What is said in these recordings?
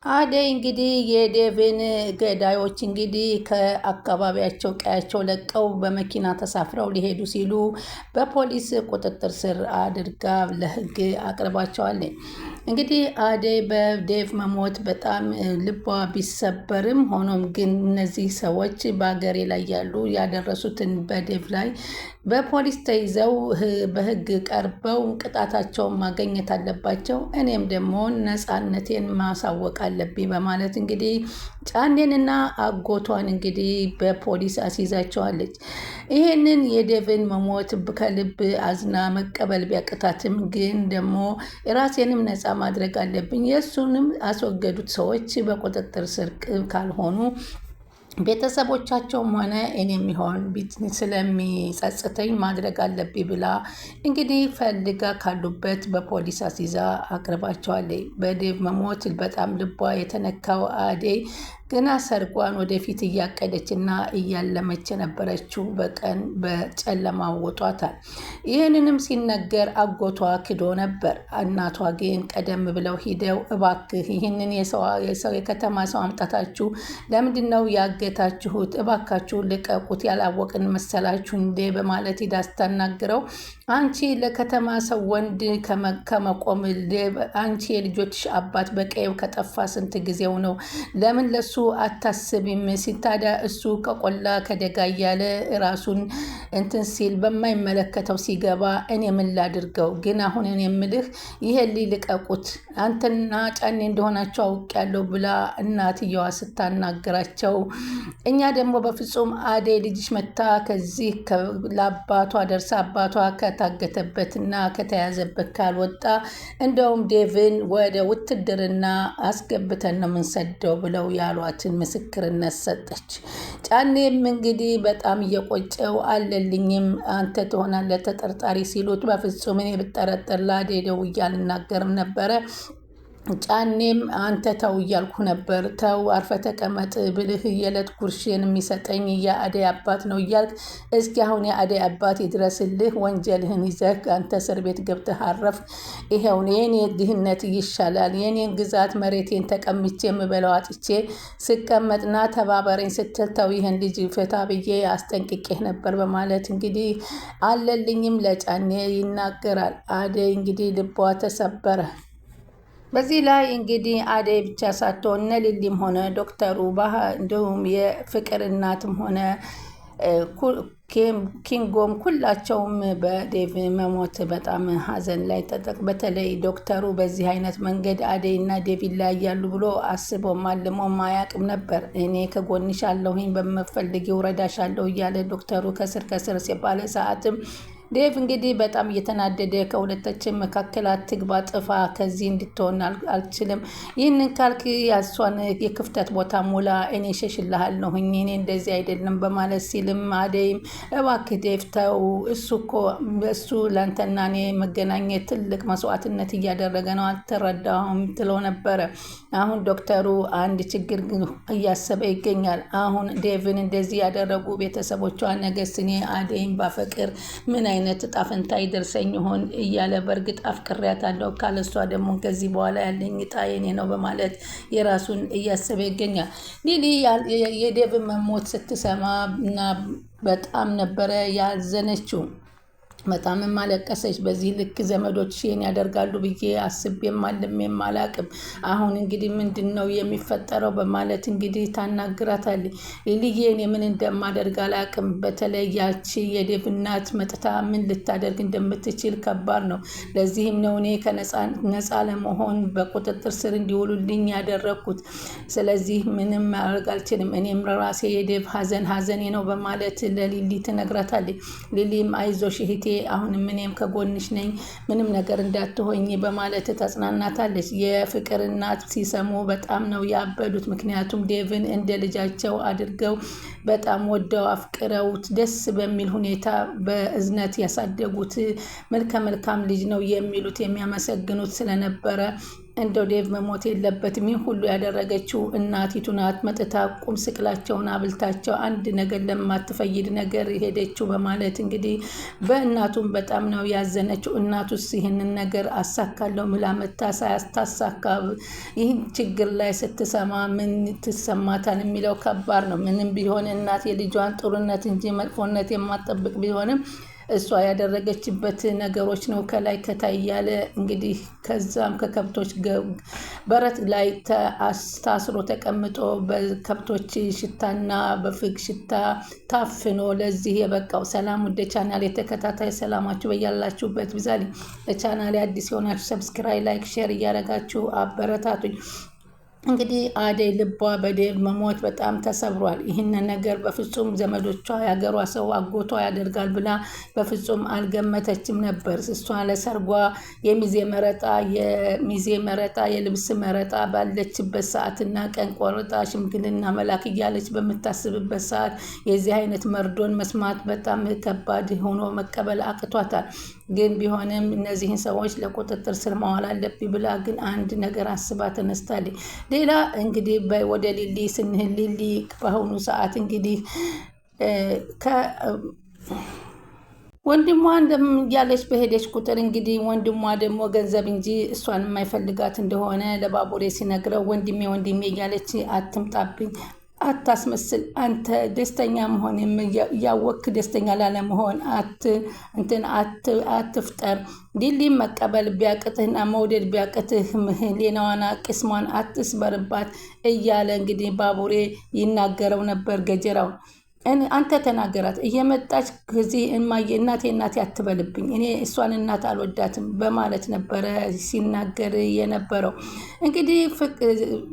አደይ እንግዲህ የዴቭን ገዳዮች እንግዲህ ከአካባቢያቸው ቀያቸው ለቀው በመኪና ተሳፍረው ሊሄዱ ሲሉ በፖሊስ ቁጥጥር ስር አድርጋ ለሕግ አቅርባቸዋለች። እንግዲህ አደይ በዴቭ መሞት በጣም ልቧ ቢሰበርም ሆኖም ግን እነዚህ ሰዎች በሀገሬ ላይ ያሉ ያደረሱትን በዴቭ ላይ በፖሊስ ተይዘው በሕግ ቀርበው ቅጣታቸውን ማግኘት አለባቸው። እኔም ደግሞ ነፃነቴን ማሳወቅ አለብኝ በማለት እንግዲህ ጫኔንና አጎቷን እንግዲህ በፖሊስ አስይዛቸዋለች። ይሄንን የዴቭን መሞት ከልብ አዝና መቀበል ቢያቅታትም ግን ደግሞ ራሴንም ነፃ ማድረግ አለብኝ፣ የእሱንም አስወገዱት ሰዎች በቁጥጥር ስር ካልሆኑ ቤተሰቦቻቸውም ሆነ እኔ የሚሆን ስለሚጸጽተኝ ማድረግ አለብኝ ብላ እንግዲህ ፈልጋ ካሉበት በፖሊስ አስይዛ አቅርባቸዋለች። በዴቭ መሞት በጣም ልቧ የተነካው አደይ ገና ሰርጓን ወደፊት እያቀደችና እያለመች የነበረችው በቀን በጨለማ ወጧታል። ይህንንም ሲነገር አጎቷ ክዶ ነበር። እናቷ ግን ቀደም ብለው ሂደው እባክህ ይህንን የሰው የከተማ ሰው አምጣታችሁ ለምንድን ነው ያገታችሁት? እባካችሁ ልቀቁት፣ ያላወቅን መሰላችሁ እንዴ? በማለት ሂዳ ስታናግረው አንቺ ለከተማ ሰው ወንድ ከመቆም አንቺ የልጆችሽ አባት በቀየው ከጠፋ ስንት ጊዜው ነው? ለምን ለሱ አታስቢም? ሲታዳ እሱ ከቆላ ከደጋ እያለ ራሱን እንትን ሲል በማይመለከተው ሲገባ እኔ ምን ላድርገው? ግን አሁን እኔ የምልህ ይሄን ሊልቀቁት አንተና ጫኔ እንደሆናቸው አውቄያለሁ ብላ እናትየዋ ስታናግራቸው፣ እኛ ደግሞ በፍጹም አደይ ልጅሽ መታ ከዚህ ለአባቷ ደርሳ አባቷ ከታገተበትና ከተያዘበት ካልወጣ እንደውም ዴቭን ወደ ውትድርና አስገብተን ነው የምንሰደው ብለው ያሏትን ምስክርነት ሰጠች። ጫኔም እንግዲህ በጣም እየቆጨው አለልኝም አንተ ትሆናለህ ተጠርጣሪ ሲሉት፣ በፍጹም እኔ ብጠረጠር ለአደይ ደውዬ አልናገርም ነበረ። ጫኔም አንተ ተው እያልኩ ነበር፣ ተው አርፈ ተቀመጥ ብልህ የዕለት ጉርሽን የሚሰጠኝ የአደይ አባት ነው እያልክ እስኪ አሁን የአደይ አባት ይድረስልህ፣ ወንጀልህን ይዘህ አንተ እስር ቤት ገብተህ አረፍ። ይኸው የኔ ድህነት ይሻላል፣ የኔን ግዛት መሬቴን ተቀምቼ የምበለው አጥቼ ስቀመጥና ተባበረኝ ስትል ተው ይህን ልጅ ፍታ ብዬ አስጠንቅቄህ ነበር በማለት እንግዲህ አለልኝም ለጫኔ ይናገራል። አደይ እንግዲህ ልቧ ተሰበረ። በዚህ ላይ እንግዲህ አደይ ብቻ ሳትሆን እነ ሊሊም ሆነ ዶክተሩ እንዲሁም የፍቅር እናትም ሆነ ኪንጎም ሁላቸውም በዴቭ መሞት በጣም ሀዘን ላይ በተለይ ዶክተሩ በዚህ አይነት መንገድ አደይ እና ዴቭ ይለያያሉ ብሎ አስቦም አልሞም አያውቅም ነበር። እኔ ከጎንሽ አለሁኝ በምፈልጊው እረዳሻለሁ እያለ ዶክተሩ ከስር ሲባለ ሰዓትም ዴቭ እንግዲህ በጣም እየተናደደ ከሁለታችን መካከል አትግባ፣ ጥፋ፣ ከዚህ እንድትሆን አልችልም፣ ይህንን ካልክ ያሷን የክፍተት ቦታ ሙላ፣ እኔ ሸሽልሃለሁኝ፣ እኔ እንደዚህ አይደለም በማለት ሲልም አደይም እባክህ ዴቭ ተው፣ እሱ ለአንተና እኔ መገናኘት ትልቅ መስዋዕትነት እያደረገ ነው፣ አልተረዳሁም ትለው ነበረ። አሁን ዶክተሩ አንድ ችግር እያሰበ ይገኛል። አሁን ዴቭን እንደዚህ ያደረጉ ቤተሰቦቿ ነገስ እኔ አደይም ባፈቅር ምን አይነት እጣ ፈንታ ይደርሰኝ ይሆን እያለ በእርግጥ አፍቅሬያታለሁ ካለሷ ደግሞ ከዚህ በኋላ ያለኝ እጣ የኔ ነው በማለት የራሱን እያሰበ ይገኛል። ሊሊ የዴቭ መሞት ስትሰማ እና በጣም ነበረ ያዘነችው። በጣም ማለቀሰች። በዚህ ልክ ዘመዶች ይሄን ያደርጋሉ ብዬ አስቤም አልሜም አላቅም። አሁን እንግዲህ ምንድን ነው የሚፈጠረው በማለት እንግዲህ ታናግራታለች። ሊሊዬ እኔ ምን እንደማደርግ አላቅም። በተለይ ያቺ የዴቭ እናት መጥታ ምን ልታደርግ እንደምትችል ከባድ ነው። ለዚህም ነው እኔ ከነፃ ለመሆን በቁጥጥር ስር እንዲውሉልኝ ያደረግኩት። ስለዚህ ምንም ማድረግ አልችልም። እኔም ራሴ የዴቭ ሀዘኔ ነው በማለት ለሊሊ ትነግራታለች። ሊሊም አይዞሽ እህቴ አሁንም እኔም ከጎንሽ ነኝ፣ ምንም ነገር እንዳትሆኝ በማለት ተጽናናታለች። የፍቅር እናት ሲሰሙ በጣም ነው ያበዱት። ምክንያቱም ዴቭን እንደ ልጃቸው አድርገው በጣም ወደው አፍቅረውት ደስ በሚል ሁኔታ በእዝነት ያሳደጉት መልካም ልጅ ነው የሚሉት የሚያመሰግኑት ስለነበረ እንደው ዴቭ መሞት የለበትም። ይህ ሁሉ ያደረገችው እናቲቱ ናት። መጥታ ቁም ስቅላቸውን አብልታቸው አንድ ነገር ለማትፈይድ ነገር ሄደችው በማለት እንግዲህ በእናቱም በጣም ነው ያዘነችው። እናቱስ ይህንን ነገር አሳካለሁ ምላ መታ ሳያስታሳካ ይህን ችግር ላይ ስትሰማ ምን ትሰማታል የሚለው ከባድ ነው። ምንም ቢሆን እናት የልጇን ጥሩነት እንጂ መጥፎነት የማጠብቅ ቢሆንም እሷ ያደረገችበት ነገሮች ነው ከላይ ከታይ ያለ እንግዲህ ከዛም ከከብቶች በረት ላይ ታስሮ ተቀምጦ በከብቶች ሽታና በፍግ ሽታ ታፍኖ ለዚህ የበቃው። ሰላም ወደ ቻናል የተከታታይ ሰላማችሁ በያላችሁበት ብዛልኝ። ለቻናል አዲስ የሆናችሁ ሰብስክራይብ፣ ላይክ፣ ሼር እያደረጋችሁ አበረታቱኝ። እንግዲህ አደይ ልቧ በዴቭ መሞት በጣም ተሰብሯል። ይህንን ነገር በፍጹም ዘመዶቿ ያገሯ ሰው አጎቷ ያደርጋል ብላ በፍጹም አልገመተችም ነበር። እሷ ለሰርጓ የሚዜ መረጣ የልብስ መረጣ ባለችበት ሰዓትና ቀን ቆርጣ ሽምግልና መላክ እያለች በምታስብበት ሰዓት የዚህ አይነት መርዶን መስማት በጣም ከባድ ሆኖ መቀበል አቅቷታል። ግን ቢሆንም እነዚህን ሰዎች ለቁጥጥር ስር ማዋል አለብኝ ብላ ግን አንድ ነገር አስባ ተነስታለች። ሌላ እንግዲህ ወደ ሊሊ ስንል ሊሊ በአሁኑ ሰዓት እንግዲህ ወንድሟ እያለች በሄደች ቁጥር እንግዲህ ወንድሟ ደግሞ ገንዘብ እንጂ እሷን የማይፈልጋት እንደሆነ ለባቡሬ ሲነግረው ወንድሜ እያለች አትምጣብኝ፣ አታስመስል፣ አንተ ደስተኛ መሆን እያወቅክ ደስተኛ ላለመሆን አትፍጠር። ሊሊም መቀበል ቢያቅትህና መውደድ ቢያቅትህ ሌናዋና ቅስሟን አትስበርባት እያለ እንግዲህ ባቡሬ ይናገረው ነበር ገጀራውን። አንተ ተናገራት እየመጣች ከዚህ እናቴ አትበልብኝ፣ እኔ እሷን እናት አልወዳትም በማለት ነበረ ሲናገር የነበረው። እንግዲህ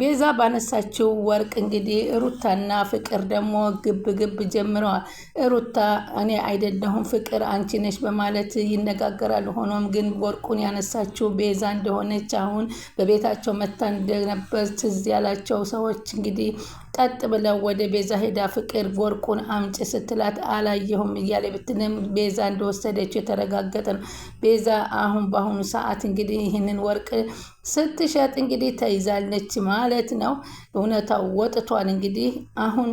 ቤዛ ባነሳችው ወርቅ እንግዲህ ሩታና ፍቅር ደግሞ ግብ ጀምረዋል። ሩታ እኔ አይደለሁም ፍቅር አንቺ ነሽ በማለት ይነጋገራሉ። ሆኖም ግን ወርቁን ያነሳችው ቤዛ እንደሆነች አሁን በቤታቸው መታ እንደነበር ትዝ ያላቸው ሰዎች እንግዲህ ቀጥ ብለው ወደ ቤዛ ሄዳ ፍቅር ወርቁን አምጭ ስትላት አላየሁም እያለ ብትልም ቤዛ እንደወሰደችው የተረጋገጠ ነው። ቤዛ አሁን በአሁኑ ሰዓት እንግዲህ ይህንን ወርቅ ስትሸጥ እንግዲህ ተይዛለች ማለት ነው። እውነታው ወጥቷል። እንግዲህ አሁን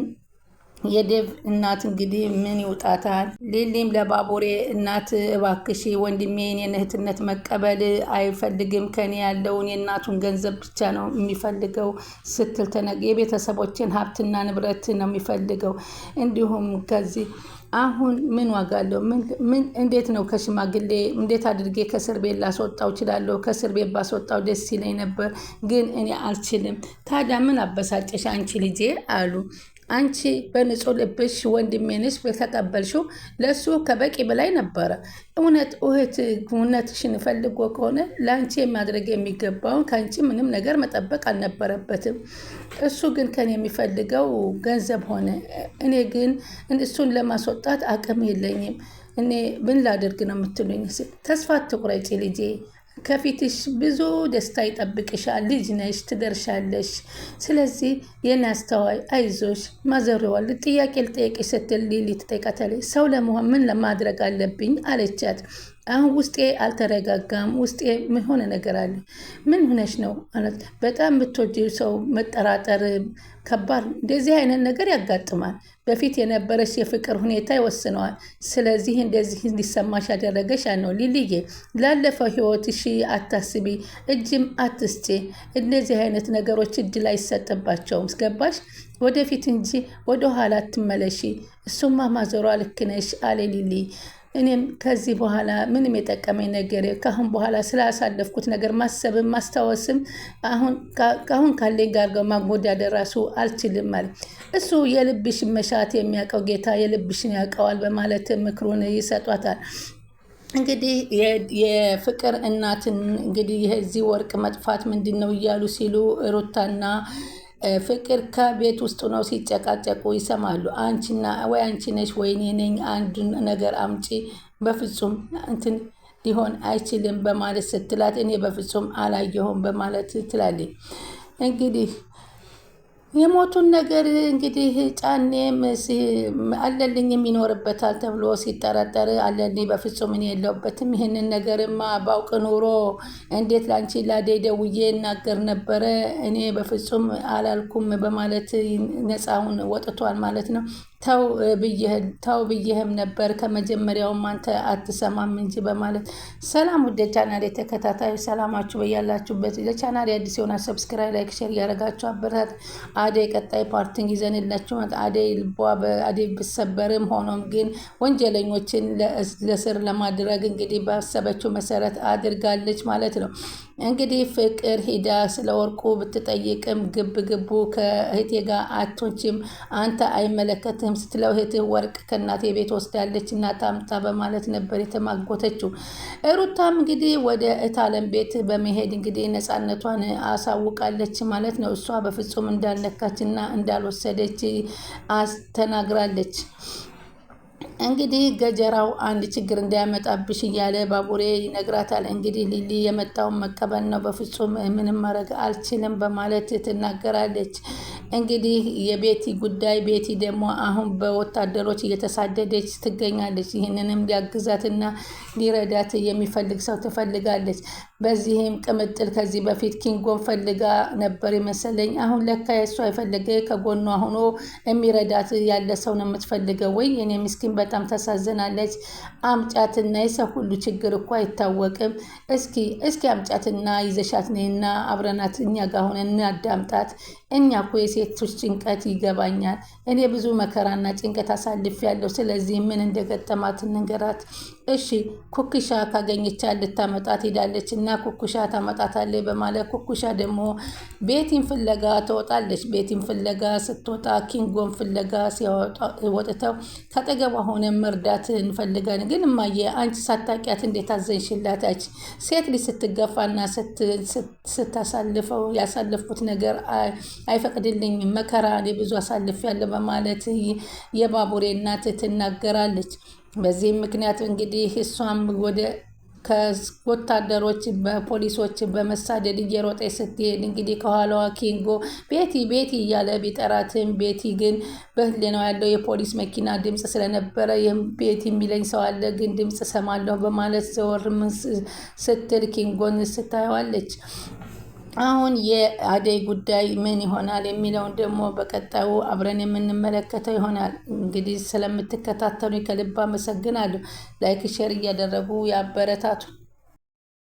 የዴቭ እናት እንግዲህ ምን ይውጣታል? ሊሊም ለባቡሬ እናት እባክሽ ወንድሜ የኔን እህትነት መቀበል አይፈልግም፣ ከኔ ያለውን የእናቱን ገንዘብ ብቻ ነው የሚፈልገው ስትል የቤተሰቦችን ሀብትና ንብረት ነው የሚፈልገው። እንዲሁም ከዚህ አሁን ምን ዋጋ አለው? ምን እንዴት ነው ከሽማግሌ እንዴት አድርጌ ከእስር ቤት ላስወጣው እችላለሁ? ከእስር ቤት ባስወጣው ደስ ይለኝ ነበር፣ ግን እኔ አልችልም። ታዲያ ምን አበሳጨሽ አንቺ ልጄ አሉ። አንቺ በንጹህ ልብሽ ወንድሜ ነሽ በተቀበልሽው ለሱ ከበቂ በላይ ነበረ። እውነትሽን ፈልጎ ከሆነ ለአንቺ ማድረግ የሚገባውን ከአንቺ ምንም ነገር መጠበቅ አልነበረበትም። እሱ ግን ከኔ የሚፈልገው ገንዘብ ሆነ። እኔ ግን እሱን ለማስወጣት አቅም የለኝም። እኔ ምን ላደርግ ነው የምትሉኝ? ተስፋ አትቁረጪ ልጄ፣ ከፊትሽ ብዙ ደስታ ይጠብቅሻል። ልጅ ነሽ፣ ትደርሻለሽ። ስለዚህ የኔ አስተዋይ አይዞሽ። ማዘሪዋል ጥያቄ ልጠይቅሽ ስትል ሊሊ ትጠይቃታለች። ሰው ለመሆን ምን ለማድረግ አለብኝ አለቻት። አሁን ውስጤ አልተረጋጋም፣ ውስጤ የሆነ ነገር አለ። ምን ሆነሽ ነው ማለት በጣም ብትወጂው ሰው መጠራጠር ከባድ፣ እንደዚህ አይነት ነገር ያጋጥማል። በፊት የነበረች የፍቅር ሁኔታ ይወስነዋል። ስለዚህ እንደዚህ እንዲሰማሽ ያደረገሽ ነው። ሊሊዬ ላለፈው ህይወትሽ አታስቢ፣ እጅም አትስጪ። እንደዚህ አይነት ነገሮች እድል አይሰጥባቸውም። ገባሽ? ወደፊት እንጂ ወደኋላ አትመለሺ። እሱማ ማዘሯ ልክ ነሽ አለ ሊሊ። እኔም ከዚህ በኋላ ምንም የጠቀመኝ ነገር ከአሁን በኋላ ስላሳለፍኩት ነገር ማሰብም ማስታወስም አሁን ካለኝ ጋር ማወዳደር ራሱ አልችልም ማለት እሱ የልብሽን መሻት የሚያውቀው ጌታ የልብሽን ያውቀዋል በማለት ምክሩን ይሰጧታል። እንግዲህ የፍቅር እናትን እንግዲህ የዚህ ወርቅ መጥፋት ምንድን ነው እያሉ ሲሉ ሩታና ፍቅር ከቤት ውስጥ ነው ሲጨቃጨቁ ይሰማሉ። አንቺ ነሽ ወይ እኔ ነኝ? አንዱን ነገር አምጪ፣ በፍጹም እንትን ሊሆን አይችልም በማለት ስትላት እኔ በፍጹም አላየሁም በማለት ትላለች። እንግዲህ የሞቱን ነገር እንግዲህ ጫኔም አለልኝም ይኖርበታል ተብሎ ሲጠረጠር አለልኝ በፍጹም እኔ የለሁበትም፣ ይህንን ነገርማ ባውቅ ኑሮ እንዴት ላንቺ ላደይ ደውዬ እናገር ነበረ፣ እኔ በፍጹም አላልኩም በማለት ነፃውን ወጥቷል ማለት ነው። ተው ብዬህም ነበር ከመጀመሪያውም አንተ አትሰማም እንጂ በማለት ሰላም ውድ ቻናሌ ተከታታዮች ሰላማችሁ በያላችሁበት። ለቻናሌ አዲስ የሆነ ሰብስክራይብ፣ ላይክ፣ ሼር እያደረጋችሁ አበረታት። አደይ ቀጣይ ፓርቲን ይዘንላችሁ አደይ ልቧ በአደይ ብሰበርም ሆኖም ግን ወንጀለኞችን ለስር ለማድረግ እንግዲህ ባሰበችው መሰረት አድርጋለች ማለት ነው። እንግዲህ ፍቅር ሂዳ ስለ ወርቁ ብትጠይቅም ግቡ ከእህቴ ጋር አቶችም አንተ አይመለከትህም ስትለው እህትህ ወርቅ ከእናቴ ቤት ወስዳለች እናት አምጣ በማለት ነበር የተማጎተችው። ሩታም እንግዲህ ወደ እታለም ቤት በመሄድ እንግዲህ ነፃነቷን አሳውቃለች ማለት ነው። እሷ በፍጹም እንዳልነካች እና እንዳልወሰደች ተናግራለች። እንግዲህ ገጀራው አንድ ችግር እንዳያመጣብሽ እያለ ባቡሬ ይነግራታል። እንግዲህ ሊሊ የመጣውን መቀበል ነው፣ በፍጹም ምንም ማድረግ አልችልም በማለት ትናገራለች። እንግዲህ የቤቲ ጉዳይ ቤቲ ደግሞ አሁን በወታደሮች እየተሳደደች ትገኛለች። ይህንንም ሊያግዛትና ሊረዳት የሚፈልግ ሰው ትፈልጋለች። በዚህም ቅምጥል ከዚህ በፊት ኪንጎን ፈልጋ ነበር ይመስለኝ። አሁን ለካ የእሷ የፈለገ ከጎኗ ሆኖ የሚረዳት ያለ ሰው ነው የምትፈልገው። ወይ የኔ ምስኪን በጣም ተሳዝናለች። አምጫትና የሰው ሁሉ ችግር እኮ አይታወቅም። እስኪ አምጫትና ይዘሻት ነይና አብረናት እኛ ጋር ሆነን እናዳምጣት። እኛ እኮ የሴቶች ጭንቀት ይገባኛል። እኔ ብዙ መከራና ጭንቀት አሳልፍ ያለው ስለዚህ ምን እንደገጠማት ንገራት። እሺ ኩኩሻ ካገኘቻ ልታመጣት ሄዳለች እና ኩኩሻ ታመጣታለች በማለት ኩኩሻ ደግሞ ቤቲን ፍለጋ ትወጣለች። ቤቲን ፍለጋ ስትወጣ ኪንጎን ፍለጋ ወጥተው ከጠገቧ ሆነ መርዳት እንፈልጋለን። ግን እማዬ አንቺ ሳታውቂያት እንዴት አዘንሽላታች? ሴት ልጅ ስትገፋና ስታሳልፈው ያሳለፍኩት ነገር አይፈቅድልኝም። መከራ እኔ ብዙ አሳልፌያለሁ በማለት የባቡሬ እናት ትናገራለች። በዚህም ምክንያት እንግዲህ እሷም ወደ ከወታደሮች በፖሊሶች በመሳደድ እየሮጠች ስትሄድ እንግዲህ ከኋላዋ ኪንጎ ቤቲ እያለ ቢጠራትም ቤቲ ግን በህሊናው ያለው የፖሊስ መኪና ድምፅ ስለነበረ ይህም ቤቲ የሚለኝ ሰው አለ ግን ድምፅ ሰማለሁ በማለት ዘወር ስትል ኪንጎን ስታየዋለች። አሁን የአደይ ጉዳይ ምን ይሆናል የሚለውን ደግሞ በቀጣዩ አብረን የምንመለከተው ይሆናል። እንግዲህ ስለምትከታተሉ ከልብ አመሰግናለሁ። ላይክ ሼር እያደረጉ ያበረታቱ።